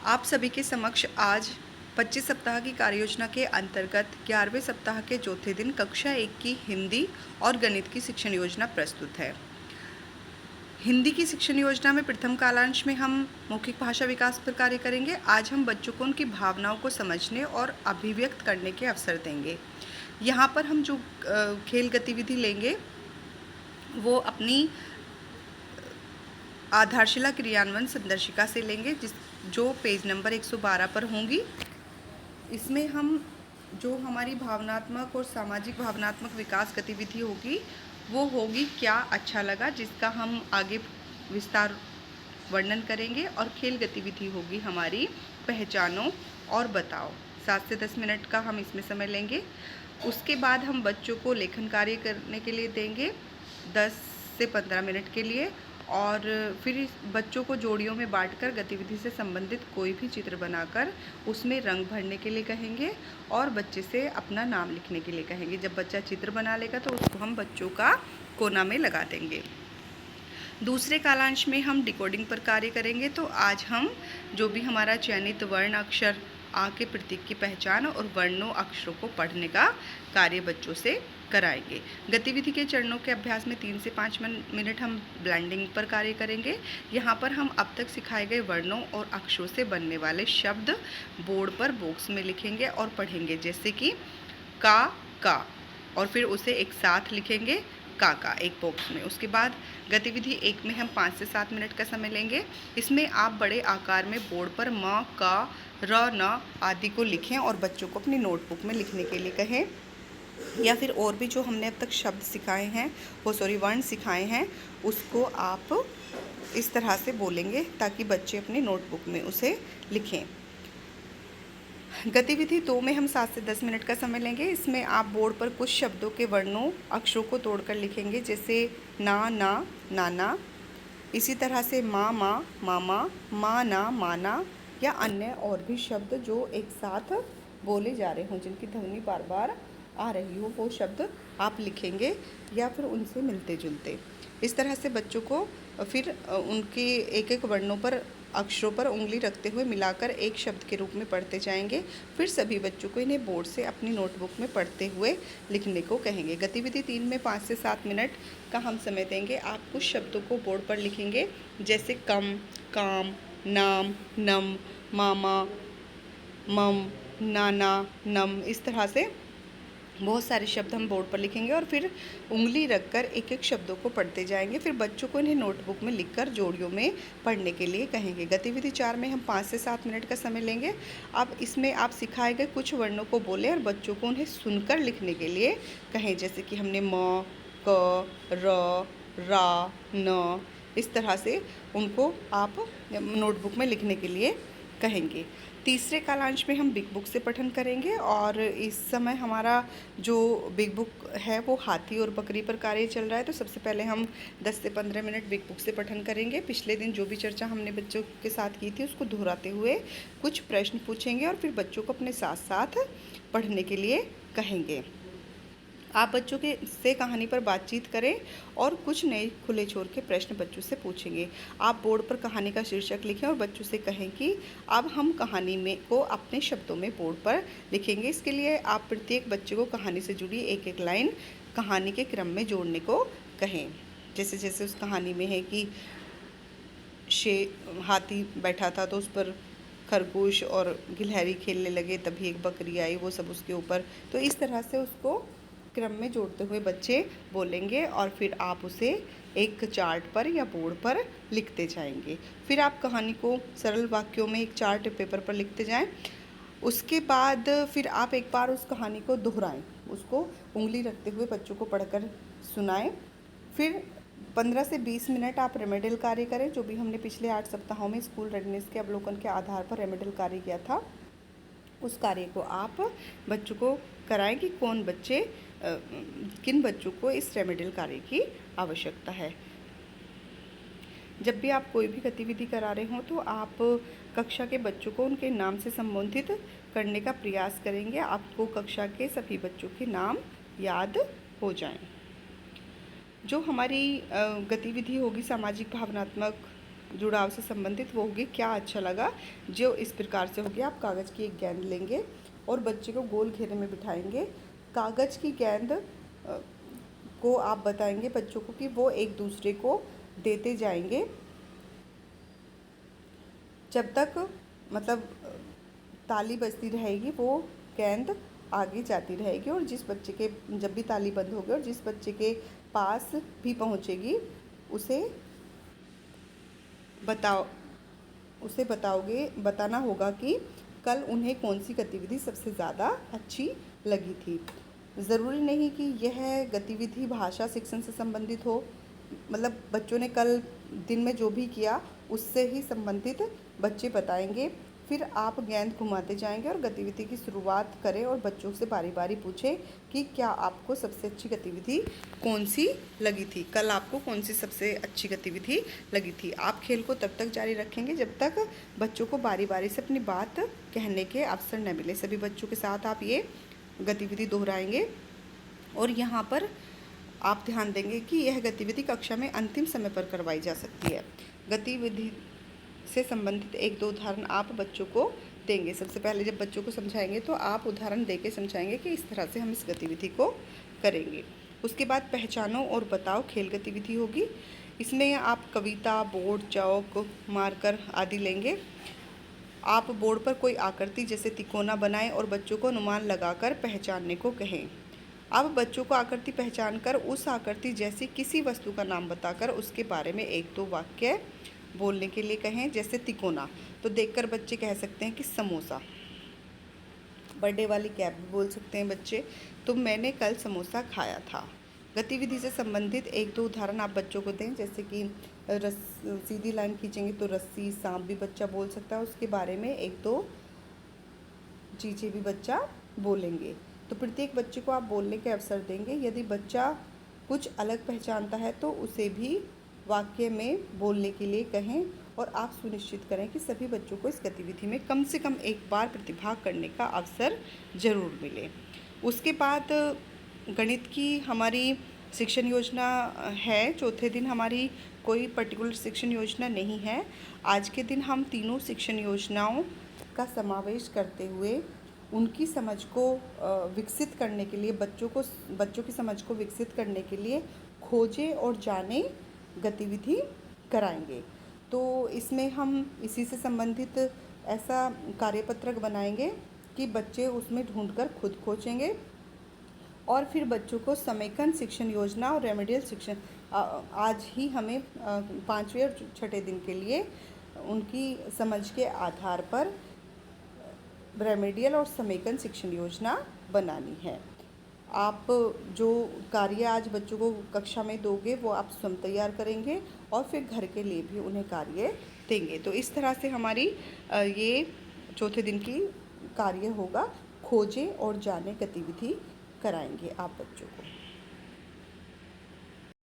आप सभी के समक्ष आज 25 सप्ताह की कार्ययोजना के अंतर्गत 11वें सप्ताह के चौथे दिन कक्षा 1 की हिंदी और गणित की शिक्षण योजना प्रस्तुत है। हिंदी की शिक्षण योजना में प्रथम कालांश में हम मौखिक भाषा विकास पर कार्य करेंगे। आज हम बच्चों को उनकी भावनाओं को समझने और अभिव्यक्त करने के अवसर देंगे। यहाँ पर हम जो खेल गतिविधि लेंगे वो अपनी आधारशिला क्रियान्वयन संदर्शिका से लेंगे, जो पेज नंबर 112 पर होंगी। इसमें हम जो हमारी भावनात्मक और सामाजिक भावनात्मक विकास गतिविधि होगी वो होगी क्या अच्छा लगा, जिसका हम आगे विस्तार वर्णन करेंगे। और खेल गतिविधि होगी हमारी पहचानो और बताओ। 7 से 10 मिनट का हम इसमें समय लेंगे। उसके बाद हम बच्चों को लेखन कार्य करने के लिए देंगे 10 से 15 मिनट के लिए, और फिर बच्चों को जोड़ियों में बांटकर गतिविधि से संबंधित कोई भी चित्र बनाकर उसमें रंग भरने के लिए कहेंगे और बच्चे से अपना नाम लिखने के लिए कहेंगे। जब बच्चा चित्र बना लेगा तो उसको हम बच्चों का कोना में लगा देंगे। दूसरे कालांश में हम डिकोडिंग पर कार्य करेंगे। तो आज हम जो भी हमारा चयनित वर्ण अक्षर आ के प्रतीक की पहचान और वर्णों अक्षरों को पढ़ने का कार्य बच्चों से कराएंगे। गतिविधि के चरणों के अभ्यास में 3 से 5 मिनट हम ब्लेंडिंग पर कार्य करेंगे। यहाँ पर हम अब तक सिखाए गए वर्णों और अक्षरों से बनने वाले शब्द बोर्ड पर बॉक्स में लिखेंगे और पढ़ेंगे, जैसे कि का, और फिर उसे एक साथ लिखेंगे का एक बॉक्स में। उसके बाद गतिविधि 1 में हम 5 से 7 मिनट का समय लेंगे। इसमें आप बड़े आकार में बोर्ड पर म, का, र, न आदि को लिखें और बच्चों को अपनी नोटबुक में लिखने के लिए कहें, या फिर और भी जो हमने अब तक शब्द सिखाए हैं वर्ण सिखाए हैं उसको आप इस तरह से बोलेंगे ताकि बच्चे अपनी नोटबुक में उसे लिखें। गतिविधि 2 में हम 7 से 10 मिनट का समय लेंगे। इसमें आप बोर्ड पर कुछ शब्दों के वर्णों अक्षरों को तोड़कर लिखेंगे, जैसे ना, नाना। इसी तरह से माँ, मामा, माँ ना, माना, या अन्य और भी शब्द जो एक साथ बोले जा रहे हों, जिनकी ध्वनि बार बार आ रही हो, वो शब्द आप लिखेंगे या फिर उनसे मिलते जुलते। इस तरह से बच्चों को फिर उनके एक एक वर्णों पर अक्षरों पर उंगली रखते हुए मिलाकर एक शब्द के रूप में पढ़ते जाएंगे। फिर सभी बच्चों को इन्हें बोर्ड से अपनी नोटबुक में पढ़ते हुए लिखने को कहेंगे। गतिविधि 3 में 5 से 7 मिनट का हम समय देंगे। आप कुछ शब्दों को बोर्ड पर लिखेंगे, जैसे कम, काम, नाम, नम, मामा, मम, नाना, नम। इस तरह से बहुत सारे शब्द हम बोर्ड पर लिखेंगे और फिर उंगली रखकर एक एक शब्दों को पढ़ते जाएंगे। फिर बच्चों को इन्हें नोटबुक में लिखकर जोड़ियों में पढ़ने के लिए कहेंगे। गतिविधि 4 में हम 5 से 7 मिनट का समय लेंगे। अब इसमें आप सिखाए गए कुछ वर्णों को बोलें और बच्चों को उन्हें सुनकर लिखने के लिए कहें, जैसे कि हमने म, क, र, रा, न। इस तरह से उनको आप नोटबुक में लिखने के लिए कहेंगे। तीसरे कालांश में हम बिग बुक से पठन करेंगे और इस समय हमारा जो बिग बुक है वो हाथी और बकरी पर कार्य चल रहा है। तो सबसे पहले हम 10 से 15 मिनट बिग बुक से पठन करेंगे। पिछले दिन जो भी चर्चा हमने बच्चों के साथ की थी उसको दोहराते हुए कुछ प्रश्न पूछेंगे और फिर बच्चों को अपने साथ साथ पढ़ने के लिए कहेंगे। आप बच्चों के से कहानी पर बातचीत करें और कुछ नए खुले छोर के प्रश्न बच्चों से पूछेंगे। आप बोर्ड पर कहानी का शीर्षक लिखें और बच्चों से कहें कि अब हम कहानी में को अपने शब्दों में बोर्ड पर लिखेंगे। इसके लिए आप प्रत्येक बच्चे को कहानी से जुड़ी एक एक लाइन कहानी के क्रम में जोड़ने को कहें। जैसे जैसे उस कहानी में है कि हाथी बैठा था तो उस पर खरगोश और गिलहरी खेलने लगे, तभी एक बकरी आई, वो सब उसके ऊपर। तो इस तरह से उसको क्रम में जोड़ते हुए बच्चे बोलेंगे और फिर आप उसे एक चार्ट पर या बोर्ड पर लिखते जाएंगे। फिर आप कहानी को सरल वाक्यों में एक चार्ट पेपर पर लिखते जाएं। उसके बाद फिर आप एक बार उस कहानी को दोहराएं, उसको उंगली रखते हुए बच्चों को पढ़कर सुनाएं। फिर 15 से 20 मिनट आप रेमेडियल कार्य करें। जो भी हमने पिछले 8 सप्ताहों में स्कूल रेडनेस के अवलोकन के आधार पर रेमेडियल कार्य किया था, उस कार्य को आप बच्चों को कराएं कि किन बच्चों को इस रेमेडियल कार्य की आवश्यकता है। जब भी आप कोई भी गतिविधि करा रहे हों तो आप कक्षा के बच्चों को उनके नाम से संबोधित करने का प्रयास करेंगे। आपको कक्षा के सभी बच्चों के नाम याद हो जाएं। जो हमारी गतिविधि होगी सामाजिक भावनात्मक जुड़ाव से संबंधित वो होगी क्या अच्छा लगा, जो इस प्रकार से होगी। आप कागज़ की एक गेंद लेंगे और बच्चे को गोल घेरे में बिठाएंगे। कागज़ की गेंद को आप बताएंगे बच्चों को कि वो एक दूसरे को देते जाएंगे जब तक मतलब ताली बजती रहेगी, वो गेंद आगे जाती रहेगी। और जिस बच्चे के जब भी ताली बंद होगी और जिस बच्चे के पास भी पहुंचेगी उसे बताना होगा कि कल उन्हें कौन सी गतिविधि सबसे ज़्यादा अच्छी लगी थी। ज़रूरी नहीं कि यह गतिविधि भाषा शिक्षण से संबंधित हो, मतलब बच्चों ने कल दिन में जो भी किया उससे ही संबंधित बच्चे बताएंगे। फिर आप गेंद घुमाते जाएंगे और गतिविधि की शुरुआत करें और बच्चों से बारी बारी पूछें कि क्या आपको सबसे अच्छी गतिविधि कौन सी लगी थी, कल आपको कौन सी सबसे अच्छी गतिविधि लगी थी। आप खेल को तब तक जारी रखेंगे जब तक बच्चों को बारी बारी से अपनी बात कहने के अवसर न मिले। सभी बच्चों के साथ आप ये गतिविधि दोहराएंगे। और यहाँ पर आप ध्यान देंगे कि यह गतिविधि कक्षा में अंतिम समय पर करवाई जा सकती है। गतिविधि से संबंधित एक दो उदाहरण आप बच्चों को देंगे। सबसे पहले जब बच्चों को समझाएंगे तो आप उदाहरण देके समझाएंगे कि इस तरह से हम इस गतिविधि को करेंगे। उसके बाद पहचानो और बताओ खेल गतिविधि होगी। इसमें आप कविता, बोर्ड, चौक, मार्कर आदि लेंगे। आप बोर्ड पर कोई आकृति जैसे तिकोना बनाएं और बच्चों को अनुमान लगाकर पहचानने को कहें। अब बच्चों को आकृति पहचानकर उस आकृति जैसी किसी वस्तु का नाम बताकर उसके बारे में एक दो वाक्य बोलने के लिए कहें। जैसे तिकोना तो देखकर बच्चे कह सकते हैं कि समोसा। बर्थडे वाली कैप भी बोल सकते हैं बच्चे, तो मैंने कल समोसा खाया था। गतिविधि से संबंधित एक दो उदाहरण आप बच्चों को दें, जैसे कि सीधी लाइन खींचेंगे तो रस्सी, सांप भी बच्चा बोल सकता है, उसके बारे में एक दो चीज़ें भी बच्चा बोलेंगे। तो प्रत्येक बच्चे को आप बोलने के अवसर देंगे। यदि बच्चा कुछ अलग पहचानता है तो उसे भी वाक्य में बोलने के लिए कहें और आप सुनिश्चित करें कि सभी बच्चों को इस गतिविधि में कम से कम एक बार प्रतिभाग करने का अवसर ज़रूर मिले। उसके बाद गणित की हमारी शिक्षण योजना है। चौथे दिन हमारी कोई पर्टिकुलर शिक्षण योजना नहीं है। आज के दिन हम तीनों शिक्षण योजनाओं का समावेश करते हुए उनकी समझ को विकसित करने के लिए बच्चों की समझ को विकसित करने के लिए खोजें और जाने गतिविधि कराएंगे। तो इसमें हम इसी से संबंधित ऐसा कार्यपत्रक बनाएंगे कि बच्चे उसमें ढूंढकर खुद खोजेंगे और फिर बच्चों को समेकन शिक्षण योजना और रेमेडियल शिक्षण आज ही हमें 5वें और 6ठे दिन के लिए उनकी समझ के आधार पर रेमेडियल और समेकन शिक्षण योजना बनानी है। आप जो कार्य आज बच्चों को कक्षा में दोगे वो आप स्वयं तैयार करेंगे और फिर घर के लिए भी उन्हें कार्य देंगे। तो इस तरह से हमारी ये चौथे दिन की कार्य होगा। खोजें और जाने गतिविधि कराएंगे आप बच्चों को।